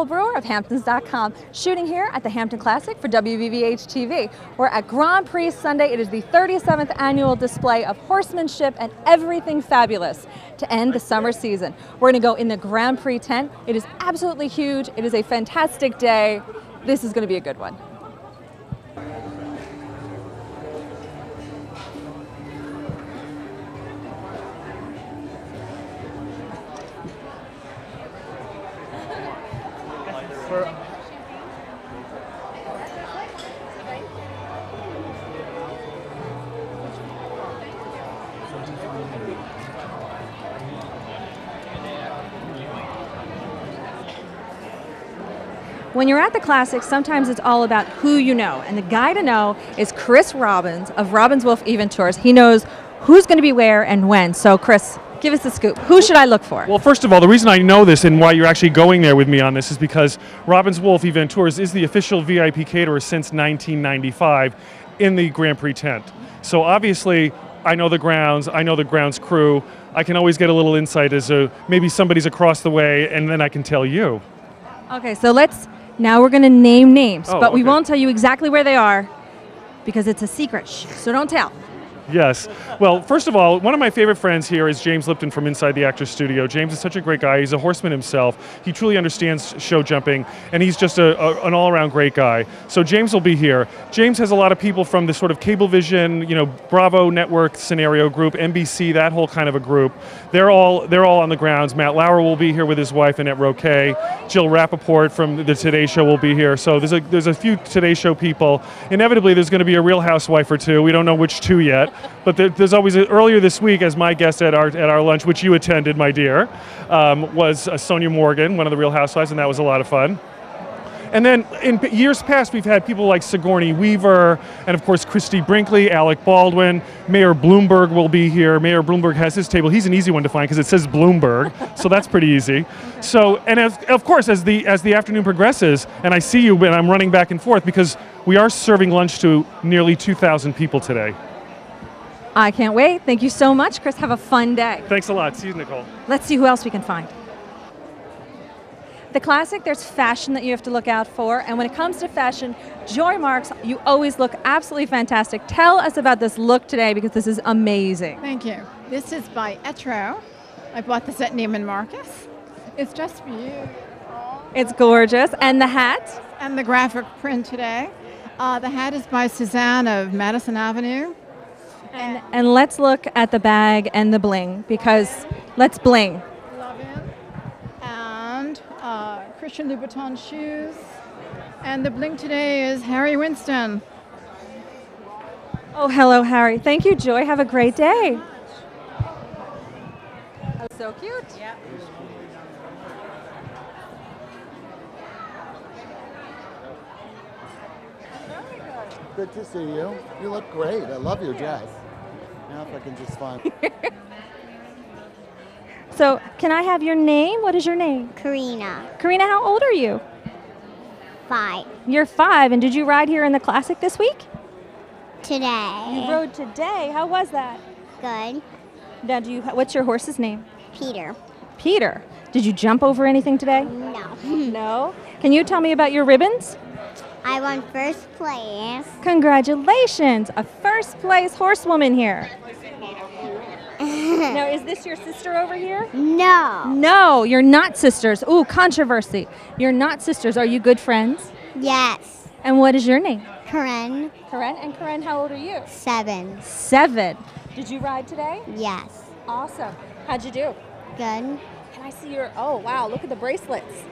Brewer of Hamptons.com, shooting here at the Hampton Classic for WVVH-TV. We're at Grand Prix Sunday. It is the 37th annual display of horsemanship and everything fabulous to end the summer season. We're going to go in the Grand Prix tent. It is absolutely huge. It is a fantastic day. This is going to be a good one. When you're at the Classic, sometimes it's all about who you know, and the guy to know is Chris Robbins of Robbins Wolf Event Tours. He knows who's going to be where and when. So Chris, give us the scoop. Who should I look for? Well, first of all, the reason I know this and why you're actually going there with me on this is because Robbins Wolf Event Tours is the official VIP caterer since 1995 in the Grand Prix tent. So obviously, I know the grounds crew. I can always get a little insight as to maybe somebody's across the way, and then I can tell you. Okay, so now we're going to name names, but we okay. won't tell you exactly where they are because it's a secret, so don't tell. Yes. Well, first of all, one of my favorite friends here is James Lipton from Inside the Actors Studio. James is such a great guy. He's a horseman himself. He truly understands show jumping, and he's just an all-around great guy. So James will be here. James has a lot of people from the sort of Cablevision, Bravo Network scenario group, NBC, that whole kind of a group. They're all on the grounds. Matt Lauer will be here with his wife, Annette Roquet. Jill Rappaport from the Today Show will be here. So there's a few Today Show people. Inevitably, there's going to be a Real Housewife or two. We don't know which two yet. But there's always, earlier this week, as my guest at our lunch, which you attended, my dear, was Sonia Morgan, one of the Real Housewives, and that was a lot of fun. And then in years past, we've had people like Sigourney Weaver, and of course Christy Brinkley, Alec Baldwin, Mayor Bloomberg will be here. Mayor Bloomberg has his table. He's an easy one to find because it says Bloomberg, so that's pretty easy. So, and of course, as the afternoon progresses, and I see you, and I'm running back and forth because we are serving lunch to nearly 2,000 people today. I can't wait. Thank you so much, Chris. Have a fun day. Thanks a lot. See you, Nicole. Let's see who else we can find. The Classic, there's fashion that you have to look out for, and when it comes to fashion, Joy Marks, you always look absolutely fantastic. Tell us about this look today because this is amazing. Thank you. This is by Etro. I bought this at Neiman Marcus. It's just beautiful. It's gorgeous. And the hat? And the graphic print today. The hat is by Suzanne of Madison Avenue. And let's look at the bag and the bling, because let's bling. Love it. And Christian Louboutin shoes. And the bling today is Harry Winston. Oh, hello, Harry. Thank you, Joy. Have a great day. So cute. Yeah. Good to see you. You look great. I love your dress. Now if I can just find... So, can I have your name? What is your name? Karina. Karina, how old are you? 5. You're 5, and did you ride here in the Classic this week? Today. You rode today. How was that? Good. Now, what's your horse's name? Peter. Peter. Did you jump over anything today? No. No? Can you tell me about your ribbons? I won first place. Congratulations, a first place horsewoman here. Now, is this your sister over here? No. No, you're not sisters. Ooh, controversy. You're not sisters. Are you good friends? Yes. And what is your name? Karen. Karen? And Karen, how old are you? 7. 7. Did you ride today? Yes. Awesome. How'd you do? Good. Can I see your, oh wow, look at the bracelets.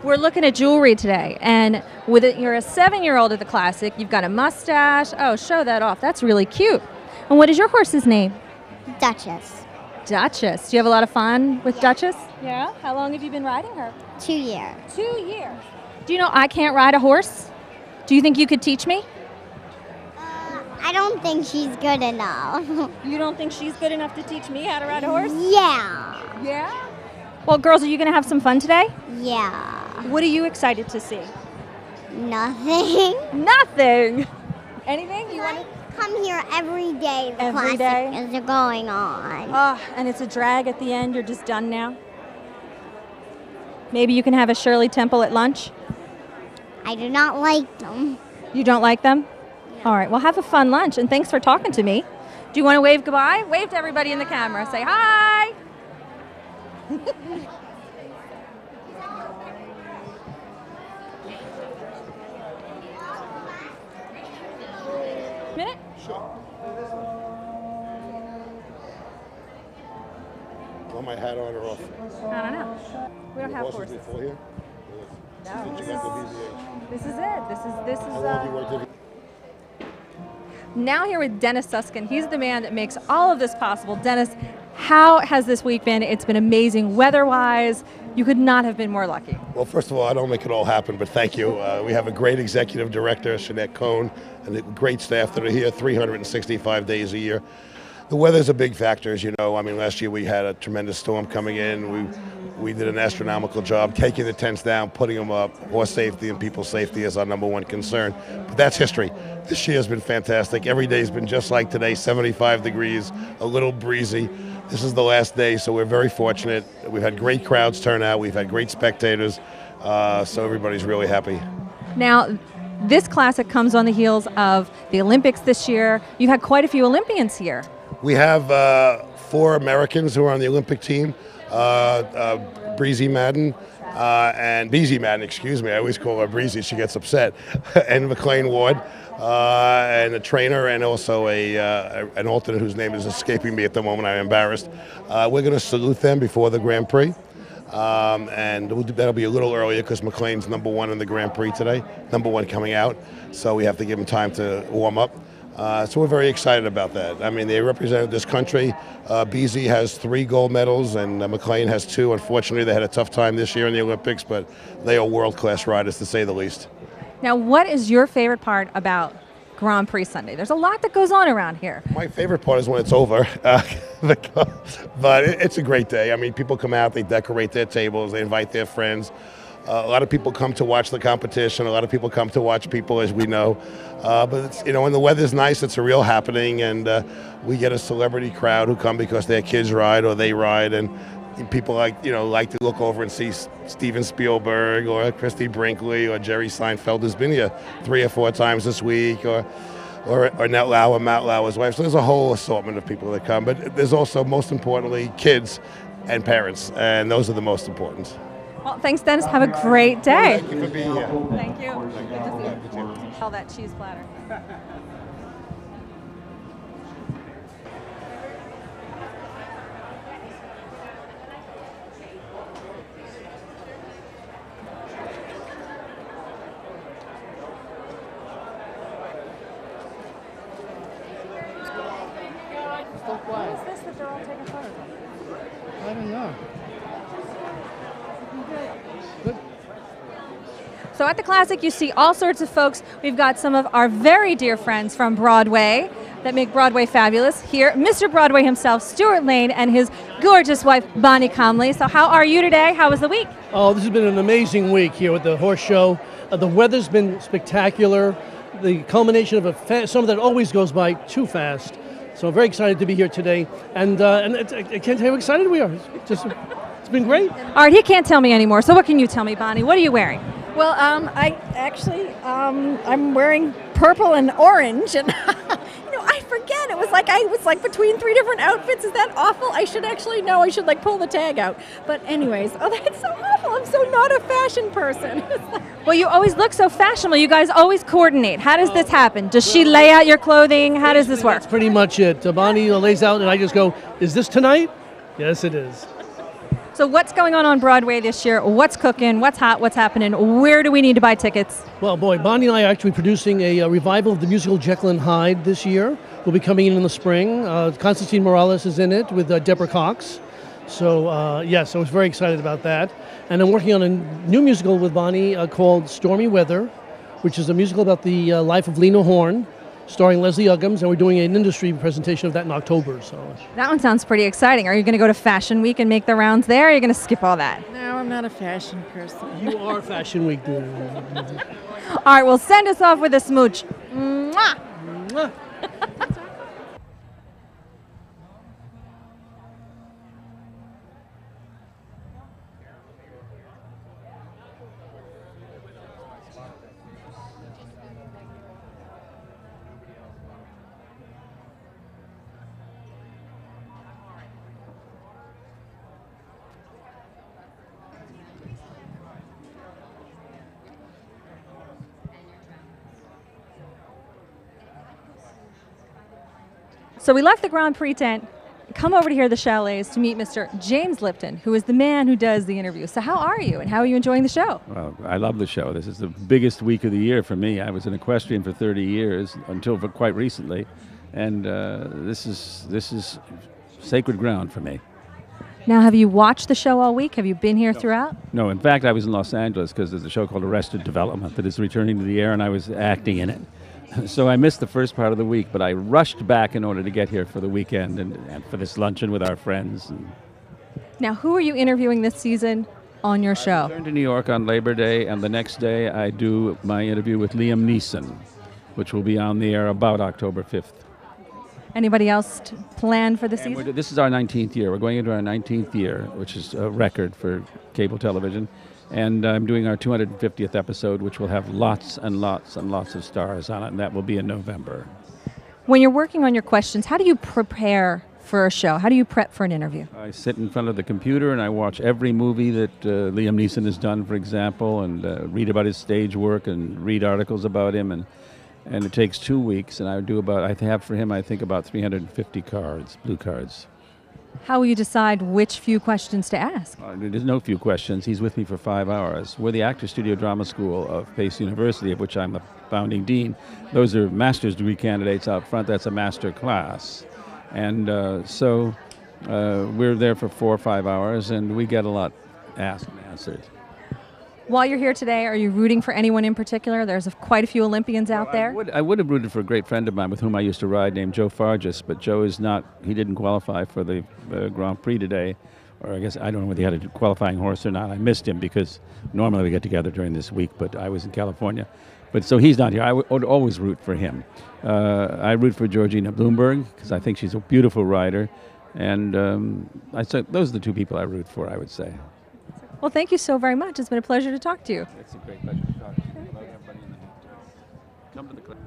We're looking at jewelry today, and you're a 7-year-old at the Classic. You've got a mustache. Oh, show that off. That's really cute. And what is your horse's name? Duchess. Duchess. Do you have a lot of fun with Duchess? Yeah. How long have you been riding her? 2 years. 2 years. Do you know I can't ride a horse? Do you think you could teach me? I don't think she's good enough. You don't think she's good enough to teach me how to ride a horse? Yeah. Yeah? Well, girls, are you going to have some fun today? Yeah. What are you excited to see? Nothing. Nothing. Anything? You want to come here every day. The Every day? Classic is going on. Oh, and it's a drag at the end. You're just done now? Maybe you can have a Shirley Temple at lunch? I do not like them. You don't like them? All right, well, have a fun lunch, and thanks for talking to me. Do you want to wave goodbye? Wave to everybody in the camera. Say hi. Minute? Want my hat on or off? I don't know. We don't have horses. Before here? No, Since you got the VVH. this is it. This is. How long have you worked at Now here with Dennis Suskind. He's the man that makes all of this possible. Dennis, how has this week been? It's been amazing weather-wise. You could not have been more lucky. Well, first of all, I don't make it all happen, but thank you. We have a great executive director, Jeanette Cohn, and a great staff that are here 365 days a year. The weather's a big factor, as you know. I mean, last year we had a tremendous storm coming in. We did an astronomical job taking the tents down, putting them up. Horse safety and people's safety is our number one concern. But that's history. This year has been fantastic. Every day's been just like today, 75 degrees, a little breezy. This is the last day, so we're very fortunate. We've had great crowds turn out. We've had great spectators, so everybody's really happy. Now, this classic comes on the heels of the Olympics this year. You've had quite a few Olympians here. We have 4 Americans who are on the Olympic team. Breezy Madden and Beezy Madden, excuse me. I always call her Breezy. She gets upset. And McLean Ward, and a trainer, and also an alternate whose name is escaping me at the moment. I'm embarrassed. We're going to salute them before the Grand Prix. And that'll be a little earlier because McLean's #1 in the Grand Prix today, #1 coming out. So we have to give him time to warm up. So we're very excited about that. I mean, they represented this country. Beezy has 3 gold medals, and McLean has 2. Unfortunately, they had a tough time this year in the Olympics, but they are world-class riders, to say the least. Now, what is your favorite part about Grand Prix Sunday? There's a lot that goes on around here. My favorite part is when it's over, but it's a great day. I mean, people come out, they decorate their tables, they invite their friends. A lot of people come to watch the competition. A lot of people come to watch people, as we know. But it's, you know, when the weather's nice, it's a real happening, and we get a celebrity crowd who come because their kids ride or they ride, and people like to look over and see Steven Spielberg or Christy Brinkley or Jerry Seinfeld, who's been here 3 or 4 times this week, or Nat Lau or Matt Lau, his wife. So there's a whole assortment of people that come. But there's also, most importantly, kids and parents, and those are the most important. Well, thanks, Dennis. Have a great day. Thank you for being here. Thank you. Good to see you. All that cheese platter. What is this that they're all taking photos of? I don't know. So at the Classic, you see all sorts of folks. We've got some of our very dear friends from Broadway that make Broadway fabulous. Here, Mr. Broadway himself, Stuart Lane, and his gorgeous wife, Bonnie Comley. So how are you today? How was the week? Oh, this has been an amazing week here with the horse show. The weather's been spectacular. The culmination of a summer that always goes by too fast. So I'm very excited to be here today. And I can't tell you how excited we are. It's been great. All right, he can't tell me anymore. So what can you tell me, Bonnie? What are you wearing? Well, I'm wearing purple and orange, and I forget. It was like I was like between 3 different outfits. Is that awful? I should actually know. I should pull the tag out. But anyways, that's so awful. I'm so not a fashion person. Well, you always look so fashionable. You guys always coordinate. How does this happen? Does she lay out your clothing? How does this work? That's pretty much it. Bonnie lays out, and I just go, "Is this tonight?" Yes, it is. So what's going on Broadway this year? What's cooking? What's hot? What's happening? Where do we need to buy tickets? Well, boy, Bonnie and I are actually producing a revival of the musical Jekyll and Hyde this year. We'll be coming in the spring. Constantine Morales is in it with Deborah Cox. So, yes, I was very excited about that. And I'm working on a new musical with Bonnie called Stormy Weather, which is a musical about the life of Lena Horne, starring Leslie Uggams, and we're doing an industry presentation of that in October. So that one sounds pretty exciting. Are you going to go to Fashion Week and make the rounds there, or are you going to skip all that? No, I'm not a fashion person. You are Fashion Week, dude. All right, well, send us off with a smooch. Mwah! Mwah. So we left the Grand Prix tent, come over to here, the chalets, to meet Mr. James Lipton, who is the man who does the interview. So how are you, and how are you enjoying the show? Well, I love the show. This is the biggest week of the year for me. I was an equestrian for 30 years, until for quite recently, and this is sacred ground for me. Now, have you watched the show all week? Have you been here throughout? No, in fact, I was in Los Angeles because there's a show called Arrested Development that is returning to the air, and I was acting in it. So I missed the first part of the week, but I rushed back in order to get here for the weekend and for this luncheon with our friends. Now, who are you interviewing this season on your show? I returned to New York on Labor Day, and the next day I do my interview with Liam Neeson, which will be on the air about October 5th. Anybody else planned for the season? This is our 19th year. We're going into our 19th year, which is a record for cable television. And I'm doing our 250th episode, which will have lots and lots and lots of stars on it, and that will be in November. When you're working on your questions, how do you prepare for a show? How do you prep for an interview? I sit in front of the computer and I watch every movie that Liam Neeson has done, for example, and read about his stage work and read articles about him. And it takes 2 weeks, and I have for him, I think, about 350 cards, blue cards. How will you decide which few questions to ask? There's no few questions. He's with me for 5 hours. We're the Actor Studio Drama School of Pace University, of which I'm the founding dean. Those are master's degree candidates out front. That's a master class. And so we're there for 4 or 5 hours, and we get a lot asked and answered. While you're here today, are you rooting for anyone in particular? There's quite a few Olympians out there. I would have rooted for a great friend of mine with whom I used to ride named Joe Fargas, but Joe he didn't qualify for the Grand Prix today. Or I guess, I don't know whether he had a qualifying horse or not. I missed him because normally we get together during this week, but I was in California. But so he's not here. I would always root for him. I root for Georgina Bloomberg because I think she's a beautiful rider. And those are the two people I root for, I would say. Well, thank you so very much. It's been a pleasure to talk to you. It's a great pleasure to talk to you. Hello, everybody in the come to the club.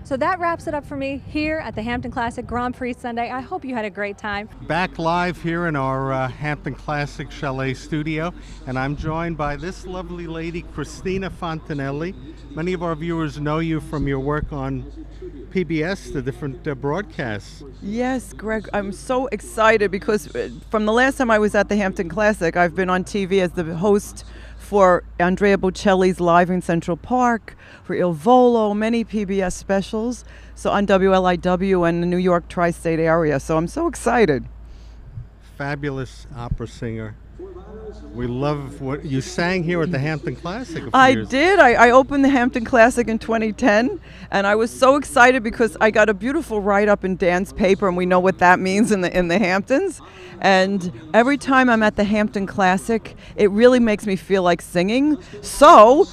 So that wraps it up for me here at the Hampton Classic Grand Prix Sunday. I hope you had a great time. Back live here in our Hampton Classic Chalet studio, and I'm joined by this lovely lady, Christina Fontana. Many of our viewers know you from your work on PBS, the different broadcasts. Yes, Greg, I'm so excited because from the last time I was at the Hampton Classic, I've been on TV as the host for Andrea Bocelli's Live in Central Park, for Il Volo, many PBS specials, so on WLIW and the New York tri-state area, so I'm so excited. Fabulous opera singer. We love what you sang here at the Hampton Classic. I did. I opened the Hampton Classic in 2010, and I was so excited because I got a beautiful write-up in Dan's paper, and we know what that means in the Hamptons. And every time I'm at the Hampton Classic, it really makes me feel like singing. So.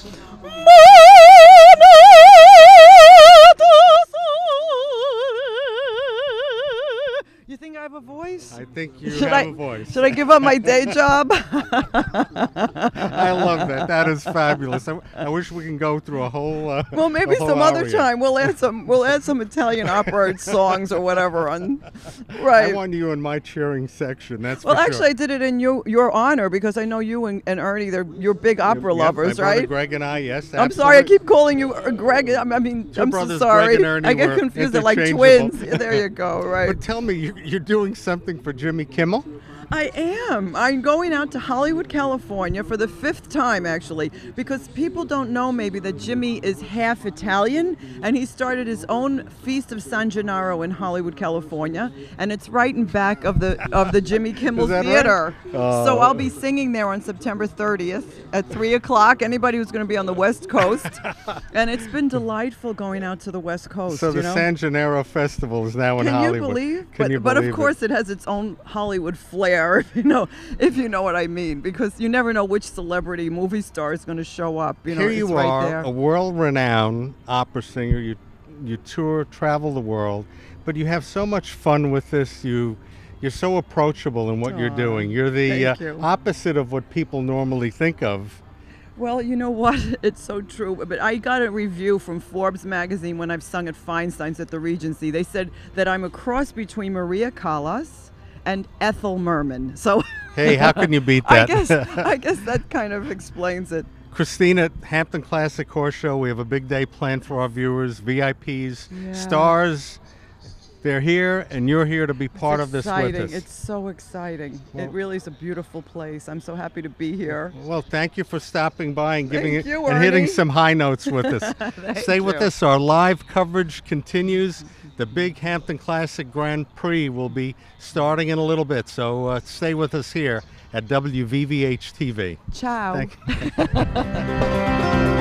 You think I have a voice? I think you have a voice. Should I give up my day job? I love that. That is fabulous. I wish we can go through a whole. Well, maybe some other time. We'll add some Italian opera songs or whatever on. Right. I want you in my cheering section. That's well. For actually, sure. I did it in your honor because I know you and Ernie. You're big opera lovers, my right? brother Greg and I. Yes. I'm sorry. I keep calling you Greg. I'm so sorry. Greg and Ernie I get confused. They're like twins. There you go. Right. But tell me, you're doing something for Jimmy Kimmel? I am. I'm going out to Hollywood, California for the 5th time, actually, because people don't know maybe that Jimmy is half Italian, and he started his own Feast of San Gennaro in Hollywood, California, and it's right in back of the Jimmy Kimmel Theater. Right? So I'll be singing there on September 30th at 3 o'clock. Anybody who's going to be on the West Coast, and it's been delightful going out to the West Coast. So the San Gennaro Festival is now in Hollywood. Can you believe? But of course, it has its own Hollywood flair. If you know what I mean, because you never know which celebrity movie star is going to show up. Here you right are, there. A world-renowned opera singer. You tour, travel the world, but you have so much fun with this. You're so approachable in what you're doing. You're the opposite of what people normally think of. Well, you know what? It's so true. But I got a review from Forbes magazine when I've sung at Feinstein's at the Regency. They said that I'm a cross between Maria Callas and Ethel Merman. So hey, how can you beat that? I guess that kind of explains it. Christina, Hampton Classic Horse Show. We have a big day planned for our viewers, VIPs, stars, they're here, and you're here to be part of this with us. It's so exciting. Well, it really is a beautiful place. I'm so happy to be here. Well, thank you for stopping by and giving Thank it you, and hitting Ernie. some high notes with us. Stay with us. Our live coverage continues. The big Hampton Classic Grand Prix will be starting in a little bit, so stay with us here at WVVH-TV. Ciao. Thank you.